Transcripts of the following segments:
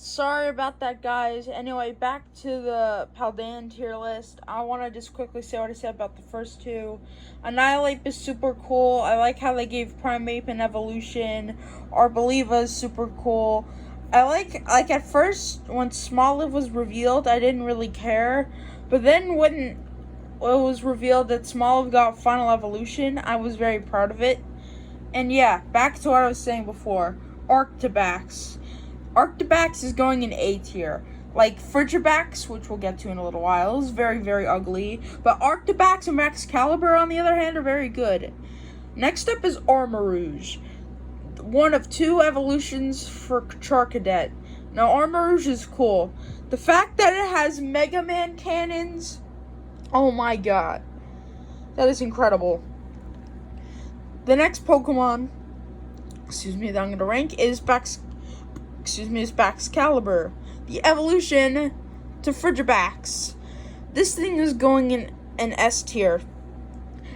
Sorry about that, guys. Anyway, back to the Paldean tier list. I want to just quickly say what I said about the first two. Annihilape is super cool. I like how they gave Primeape an evolution. Arboliva is super cool. I like at first when Smoliv was revealed, I didn't really care. But then when it was revealed that Smoliv got final evolution, I was very proud of it. And yeah, back to what I was saying before. Arctibax. Arctibax is going in A tier. Like Frigibax, which we'll get to in a little while, is very, very ugly. But Arctibax and Excalibur, on the other hand, are very good. Next up is Armarouge. One of two evolutions for Charcadet. Now, Armarouge is cool. The fact that it has Mega Man cannons, oh my god. That is incredible. The next Pokemon, that I'm going to rank is Excalibur, the evolution to Frigibax. This thing is going in an S tier.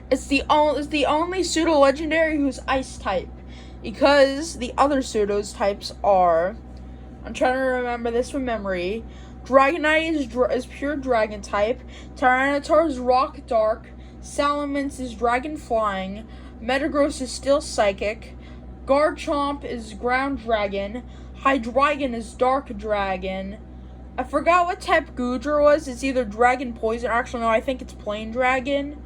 It's the only pseudo-legendary who's Ice type, because the other pseudos types are, I'm trying to remember this from memory, Dragonite is pure Dragon type, Tyranitar is Rock Dark, Salamence is Dragon Flying, Metagross is still Psychic, Garchomp is Ground Dragon, Hydreigon is Dark Dragon. I forgot what type Goodra was. It's either Dragon Poison. Actually, no, I think it's Plain Dragon.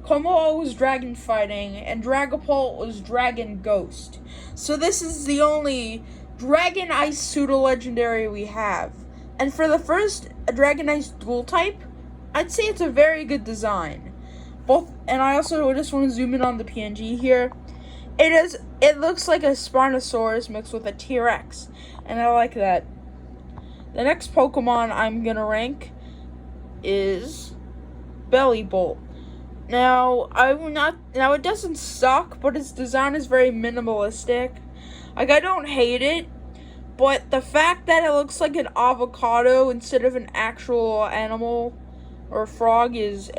Como was Dragon Fighting. And Dragapult was Dragon Ghost. So this is the only Dragon Ice pseudo-legendary we have. And for the first Dragon Ice dual type, I'd say it's a very good design. And I also just want to zoom in on the PNG here. It looks like a Spinosaurus mixed with a T-Rex, and I like that. The next Pokemon I'm gonna rank is Bellibolt. Now, it doesn't suck, but its design is very minimalistic. Like, I don't hate it, but the fact that it looks like an avocado instead of an actual animal or frog is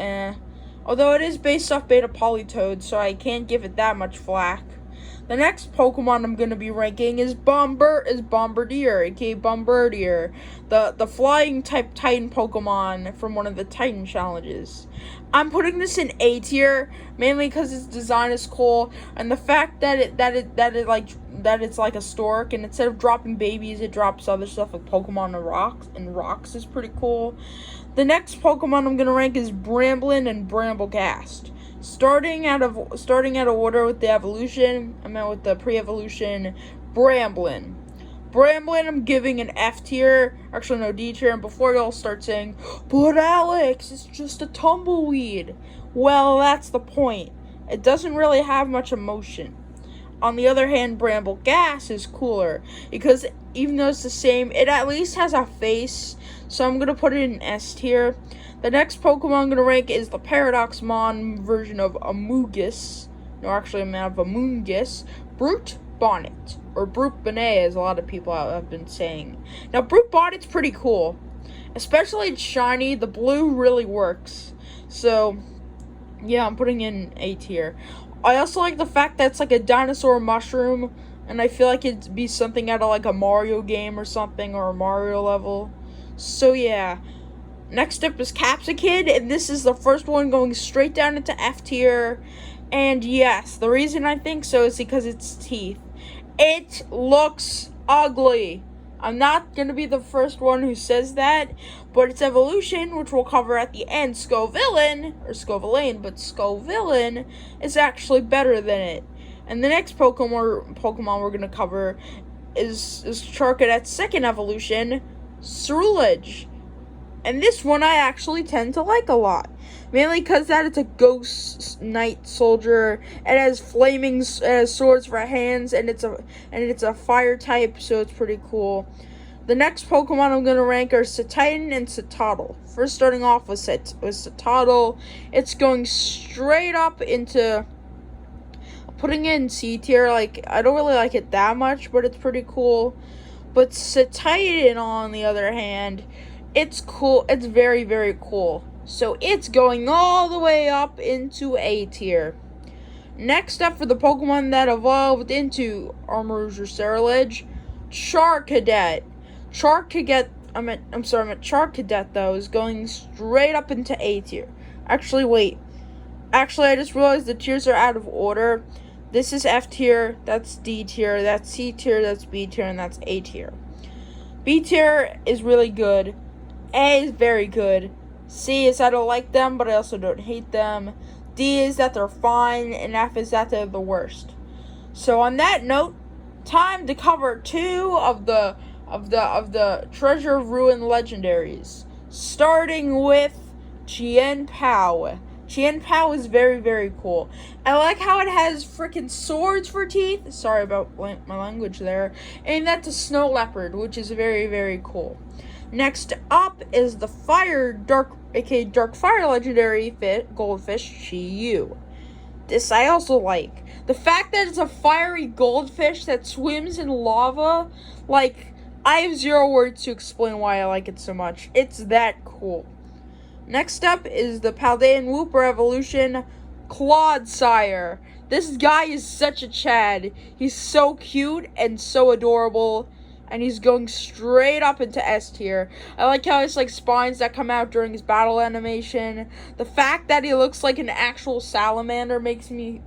Although it is based off Beta Polytoad, so I can't give it that much flack. The next Pokemon I'm going to be ranking is Bombardier, aka Bombardier, the flying type Titan Pokemon from one of the Titan challenges. I'm putting this in A tier mainly because its design is cool, and the fact that it's like a stork, and instead of dropping babies, it drops other stuff like Pokemon and rocks is pretty cool. The next Pokemon I'm gonna rank is Bramblin and Bramblegast. Starting out of order with the evolution, I meant with the pre-evolution, Bramblin. Bramblin I'm giving an F tier, actually no, D tier, and before y'all start saying, but Alex, it's just a tumbleweed. Well, that's the point. It doesn't really have much emotion. On the other hand, Bramblegas is cooler, because even though it's the same, it at least has a face, so I'm going to put it in S tier. The next Pokemon I'm going to rank is the Paradoxmon version of Amoonguss. No, actually, I'm out of Amoonguss. Brute Bonnet, or Brute Bonnet, as a lot of people have been saying. Now, Brute Bonnet's pretty cool. Especially it's shiny, the blue really works. So, yeah, I'm putting in A tier. I also like the fact that it's like a dinosaur mushroom, and I feel like it'd be something out of like a Mario game or something, or a Mario level. So yeah. Next up is Capsicid, and this is the first one going straight down into F tier. And yes, the reason I think so is because its teeth. It looks ugly. I'm not going to be the first one who says that, but its evolution, which we'll cover at the end, Scovillain, but Scovillain is actually better than it. And the next Pokemon we're going to cover is Charcadet's second evolution, Ceruledge. And this one I actually tend to like a lot. Mainly because that it's a ghost knight soldier. It has swords for hands, and it's a fire type, so it's pretty cool. The next Pokemon I'm gonna rank are Cetitan and Citadel. First, starting off with Citadel, it's going straight up into putting it in C tier. Like, I don't really like it that much, but it's pretty cool. But Cetitan, on the other hand, it's cool. It's very, very cool. So it's going all the way up into A tier. Next up, for the Pokemon that evolved into Armarouge or Ceruledge, Charcadet. Charcadet though is going straight up into A tier. Actually, wait. Actually, I just realized the tiers are out of order. This is F tier, that's D tier, that's C tier, that's B tier, and that's A tier. B tier is really good. A is very good. C is I don't like them, but I also don't hate them. D is that they're fine, and F is that they're the worst. So on that note, time to cover 2 of the Treasure of Ruin legendaries. Starting with Chien Pao. Chien Pao is very, very cool. I like how it has freaking swords for teeth. Sorry about my language there. And that's a snow leopard, which is very, very cool. Next up is the Dark Fire legendary goldfish, Chi-Yu. This I also like. The fact that it's a fiery goldfish that swims in lava, like, I have 0 words to explain why I like it so much. It's that cool. Next up is the Paldean Wooper evolution, Clodsire. This guy is such a Chad. He's so cute and so adorable, and he's going straight up into S tier. I like how his spines that come out during his battle animation. The fact that he looks like an actual salamander makes me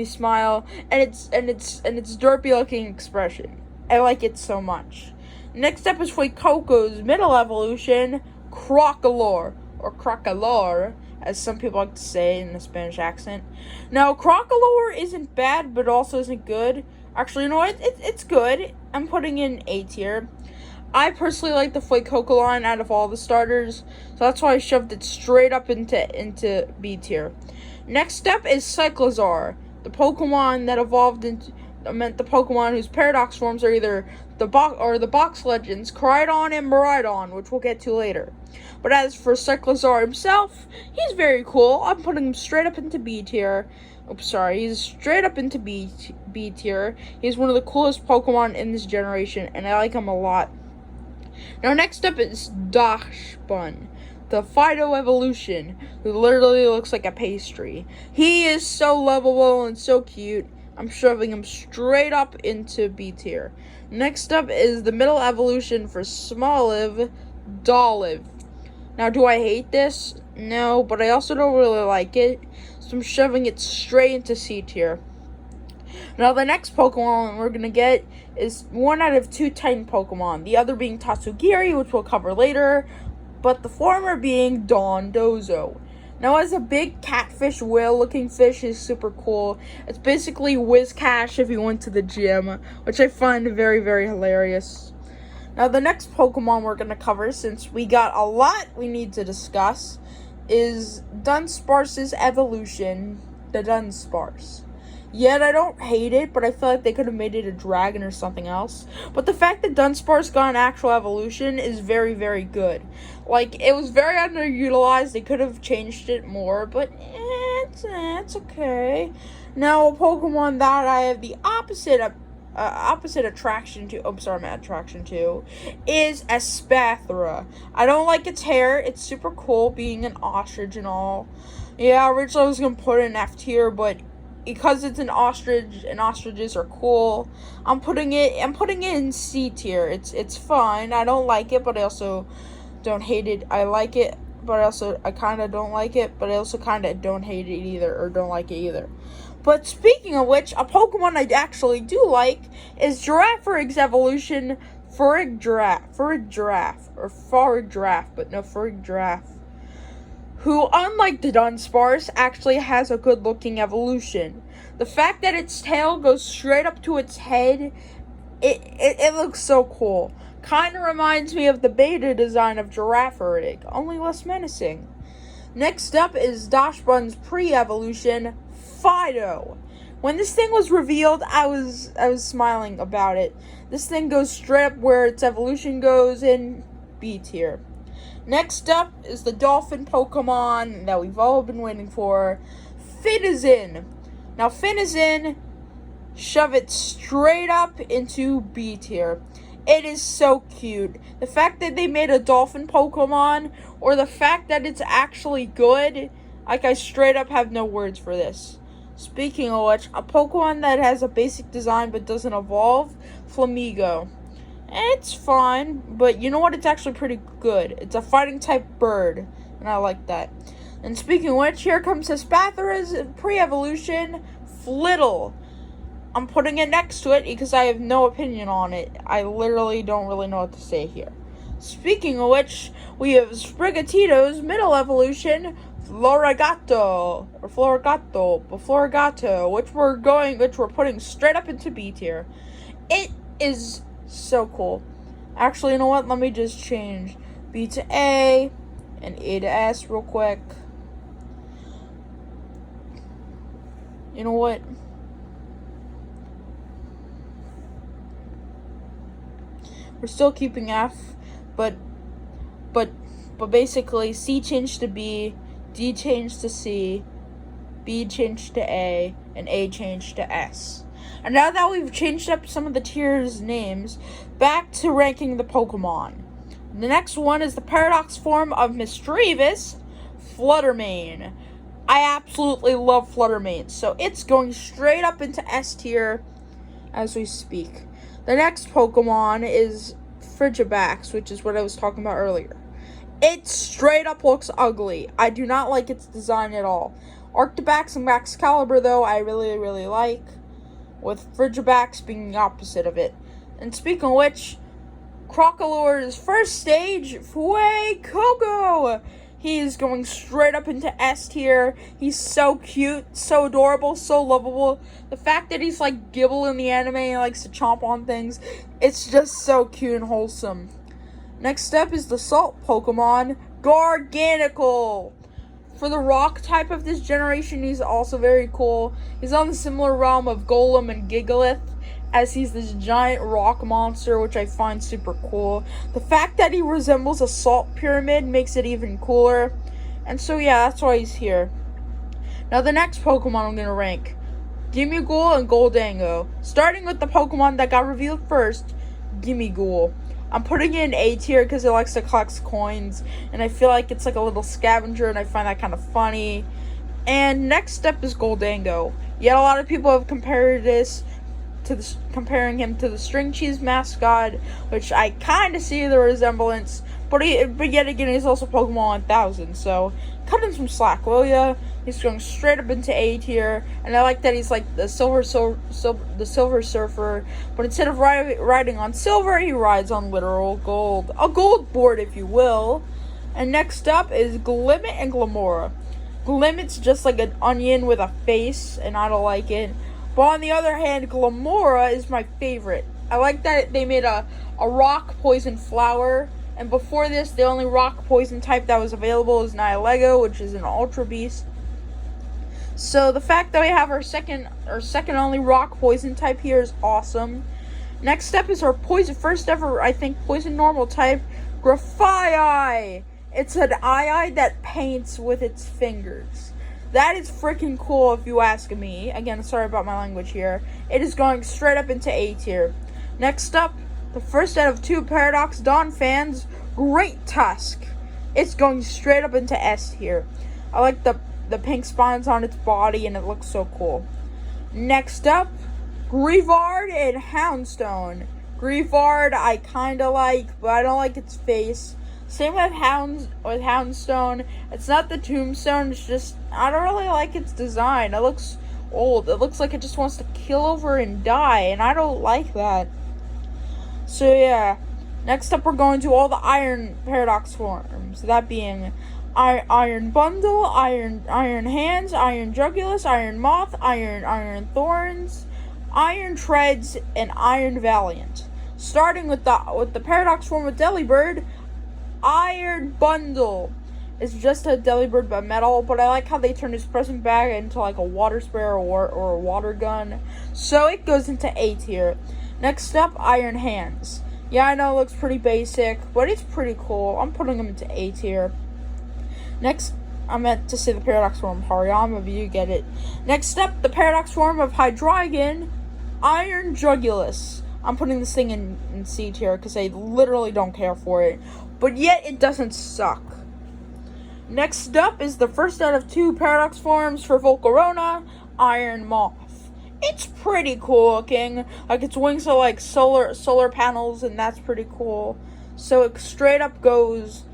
smile, and its derpy looking expression. I like it so much. Next up is Fuecoco's middle evolution, Crocalor, or Crocalor, as some people like to say in the Spanish accent. Now, Crocalor isn't bad, but also isn't good. Actually, you know what? It's good. I'm putting in A tier. I personally like the Fuecoco line out of all the starters, so that's why I shoved it straight up into B tier. Next up is Cyclizar, the Pokemon that evolved into the Pokemon whose paradox forms are either the box legends Koraidon and Miraidon, which we'll get to later. But as for Cyclizar himself, he's very cool. I'm putting him straight up into B tier. He's straight up into B tier. He's one of the coolest Pokemon in this generation, and I like him a lot. Now next up is Dachshund, the Fido evolution, who literally looks like a pastry. He is so lovable and so cute. I'm shoving him straight up into B tier. Next up is the middle evolution for Smoliv, Dolive. Now, do I hate this? No, but I also don't really like it, so I'm shoving it straight into C tier. Now, the next Pokemon we're going to get is 1 out of 2 Titan Pokemon, the other being Tatsugiri, which we'll cover later, but the former being Dondozo. Now, as a big catfish whale-looking fish, is super cool. It's basically Whiscash if you went to the gym, which I find very, very hilarious. Now, the next Pokemon we're going to cover, since we got a lot we need to discuss, is Dunsparce's evolution, the Dunsparce. Yet, I don't hate it, but I feel like they could have made it a dragon or something else. But the fact that Dunsparce got an actual evolution is very, very good. Like, it was very underutilized. They could have changed it more, but it's okay. Now, a Pokemon that I have the opposite attraction to is Espathra. I don't like its hair. It's super cool being an ostrich and all. Yeah, originally I was going to put it in F tier, but because it's an ostrich and ostriches are cool, I'm putting it in C tier. It's fine. I don't like it, but I also don't hate it. I like it, but I kind of don't like it, but I also kind of don't hate it either, or don't like it either. But speaking of which, a Pokemon I actually do like is Girafarig's evolution, Furrig Giraffe, who, unlike the Dunsparce, actually has a good-looking evolution. The fact that its tail goes straight up to its head, it looks so cool. Kind of reminds me of the beta design of Girafarig, only less menacing. Next up is Dachshund's pre-evolution, Fido. When this thing was revealed, I was smiling about it. This thing goes straight up where its evolution goes in B tier. Next up is the dolphin Pokemon that we've all been waiting for, Finizen. Now, Finizen, shove it straight up into B tier. It is so cute. The fact that they made a dolphin Pokemon, or the fact that it's actually good, like, I straight up have no words for this. Speaking of which, a Pokemon that has a basic design but doesn't evolve, Flamigo. It's fine, but you know what? It's actually pretty good. It's a fighting type bird, and I like that. And speaking of which, here comes Hespathra's pre-evolution Flittle. I'm putting it next to it because I have no opinion on it. I literally don't really know what to say here. Speaking of which, we have Sprigatito's middle evolution Florigato, which we're putting straight up into B tier. It is so cool. Actually, you know what? Let me just change B to A and A to S real quick. You know what? We're still keeping F, but basically C changed to B, D changed to C, B changed to A, and A changed to S. And now that we've changed up some of the tiers' names, back to ranking the Pokemon. The next one is the Paradox form of Mischievous Fluttermane. I absolutely love Fluttermane, so it's going straight up into S tier as we speak. The next Pokemon is Frigibax, which is what I was talking about earlier. It straight up looks ugly. I do not like its design at all. Arctibax and Maxcalibur, though, I really, really like, with Frigibax being the opposite of it. And speaking of which, Crocalore's first stage, Fuecoco. He is going straight up into S tier. He's so cute, so adorable, so lovable. The fact that he's like Gibble in the anime and likes to chomp on things, it's just so cute and wholesome. Next up is the Salt Pokemon, Garganacl. For the rock type of this generation, he's also very cool. He's on the similar realm of Golem and Gigalith, as he's this giant rock monster, which I find super cool. The fact that he resembles a salt pyramid makes it even cooler. And so yeah, that's why he's here. Now the next Pokemon I'm going to rank, Gimmighoul and Goldango. Starting with the Pokemon that got revealed first, Gimmighoul. I'm putting it in A tier because it likes to collect coins, and I feel like it's like a little scavenger, and I find that kind of funny. And next up is Goldango. Yet a lot of people have comparing him to the string cheese mascot, which I kind of see the resemblance, but yet again, he's also Pokemon 1000, so cut him some slack, will ya? He's going straight up into A tier, and I like that he's like the Silver Surfer, but instead of riding on silver, he rides on literal gold. A gold board, if you will. And next up is Glimmet and Glamora. Glimmet's just like an onion with a face, and I don't like it. But on the other hand, Glamora is my favorite. I like that they made a rock poison flower. And before this, the only rock poison type that was available is Nihilego, which is an Ultra Beast. So the fact that we have our second only rock poison type here is awesome. Next up is our first ever, I think, poison normal type, Grafaiai. It's an eye that paints with its fingers. That is freaking cool if you ask me. Again, sorry about my language here. It is going straight up into A tier. Next up, the first out of two Paradox Dawn fans, Great Tusk. It's going straight up into S tier. I like the pink spines on its body, and it looks so cool. Next up, Greavard and Houndstone. Greavard I kinda like, but I don't like its face. Same with Houndstone. It's not the tombstone, it's just, I don't really like its design. It looks old. It looks like it just wants to kill over and die, and I don't like that. So yeah, next up we're going to all the Iron Paradox forms. That being Iron Bundle, Iron Hands, Iron Jugulus, Iron Moth, Iron Thorns, Iron Treads, and Iron Valiant. Starting with the Paradox form of Delibird, Iron Bundle. It's just a Delibird but metal, but I like how they turned his present bag into like a water sprayer or a water gun. So it goes into A tier. Next up, Iron Hands. Yeah, I know it looks pretty basic, but it's pretty cool. I'm putting him into A tier. Next, I meant to say the Paradox form of Hariyama, but you get it. Next up, the Paradox form of Hydreigon, Iron Jugulus. I'm putting this thing in C tier because I literally don't care for it, but yet it doesn't suck. Next up is the first out of two Paradox forms for Volcarona, Iron Moth. It's pretty cool looking. Like, its wings are like solar panels, and that's pretty cool. So it straight up goes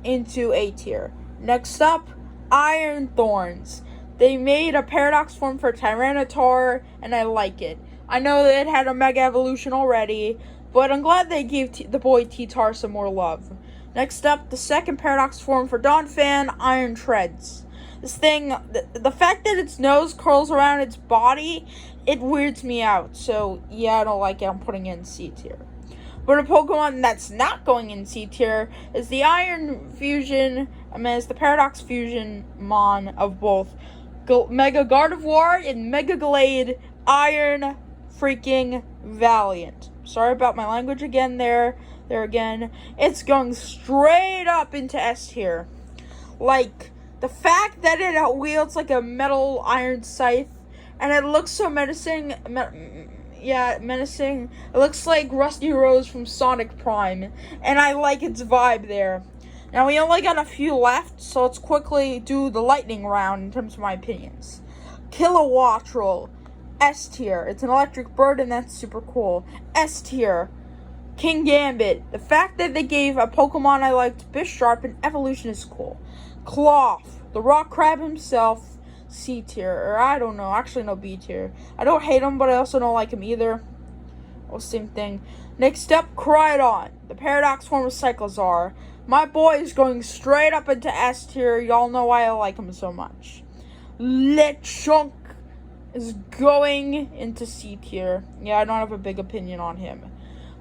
into A tier. Next up, Iron Thorns. They made a paradox form for Tyranitar, and I like it. I know that it had a Mega Evolution already, but I'm glad they gave the boy T-Tar some more love. Next up, the second paradox form for Donphan, Iron Treads. This thing, the fact that its nose curls around its body, it weirds me out. So, yeah, I don't like it. I'm putting it in C tier. But a Pokemon that's not going in C tier is the Iron Fusion, it's the Paradox Fusion Mon of both Mega Gardevoir and Mega Glade Iron freaking Valiant. Sorry about my language again there again. It's going straight up into S tier. Like, the fact that it wields like a metal iron scythe, and it looks so menacing. Menacing. It looks like Rusty Rose from Sonic Prime, and I like its vibe there. Now, we only got a few left, so let's quickly do the lightning round in terms of my opinions. Kilowattrel, S tier. It's an electric bird, and that's super cool. S tier. King Gambit. The fact that they gave a Pokemon I liked Bisharp an evolution is cool. Cloth, the rock crab himself, C tier, or I don't know, actually no, B tier. I don't hate him, but I also don't like him either. Well, same thing. Next up, Crydon, the paradox form of Cyclizar. My boy is going straight up into S tier. Y'all know why I like him so much. Lechonk is going into C tier. Yeah, I don't have a big opinion on him.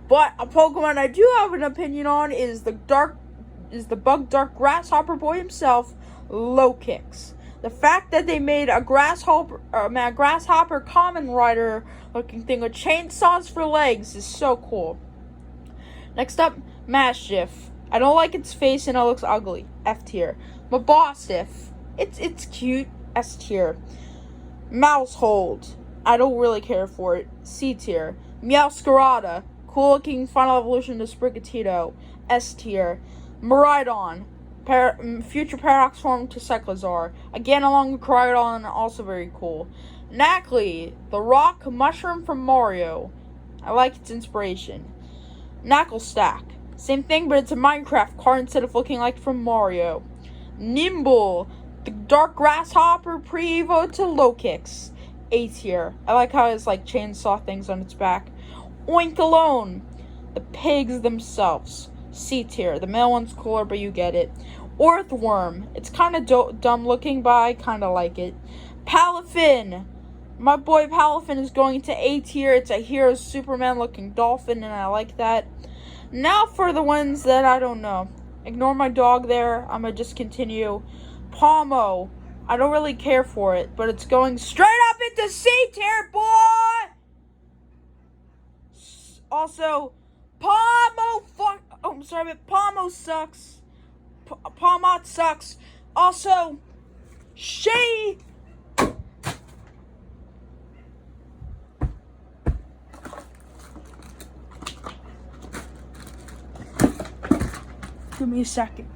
But a Pokemon I do have an opinion on is the bug dark grasshopper boy himself, Lokix. The fact that they made a grasshopper common rider looking thing with chainsaws for legs is so cool. Next up, Mastiff. I don't like its face and it looks ugly, F tier. Mabostiff, it's cute, S tier. Mousehold, I don't really care for it, C tier. Meowscarada, cool looking final evolution to Sprigatito, S tier. Miraidon, future paradox form to Cyclizar. Again, along with Crydon, also very cool. Knackley, the rock mushroom from Mario. I like its inspiration. Knacklestack, same thing, but it's a Minecraft car instead of looking like from Mario. Nimble, the dark grasshopper pre-evo to Lokix. A tier. I like how it's like chainsaw things on its back. Oinkologne, the pigs themselves. C tier. The male one's cooler, but you get it. Earthworm. It's kind of dumb looking, but I kind of like it. Palafin. My boy Palafin is going to A tier. It's a hero Superman looking dolphin, and I like that. Now for the ones that I don't know. Ignore my dog there. I'm going to just continue. Palmo. I don't really care for it, but it's going straight up into C tier, boy! Also, Palmo I'm sorry, but Palmo sucks. Palmot sucks. Also, Shay. Give me a second.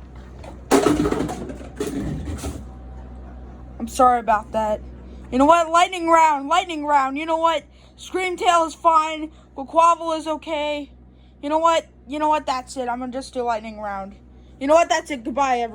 I'm sorry about that. You know what? Lightning round. You know what? Screamtail is fine. Quaquaval is okay. You know what? That's it. I'm gonna just do lightning round. You know what? That's it. Goodbye, everyone.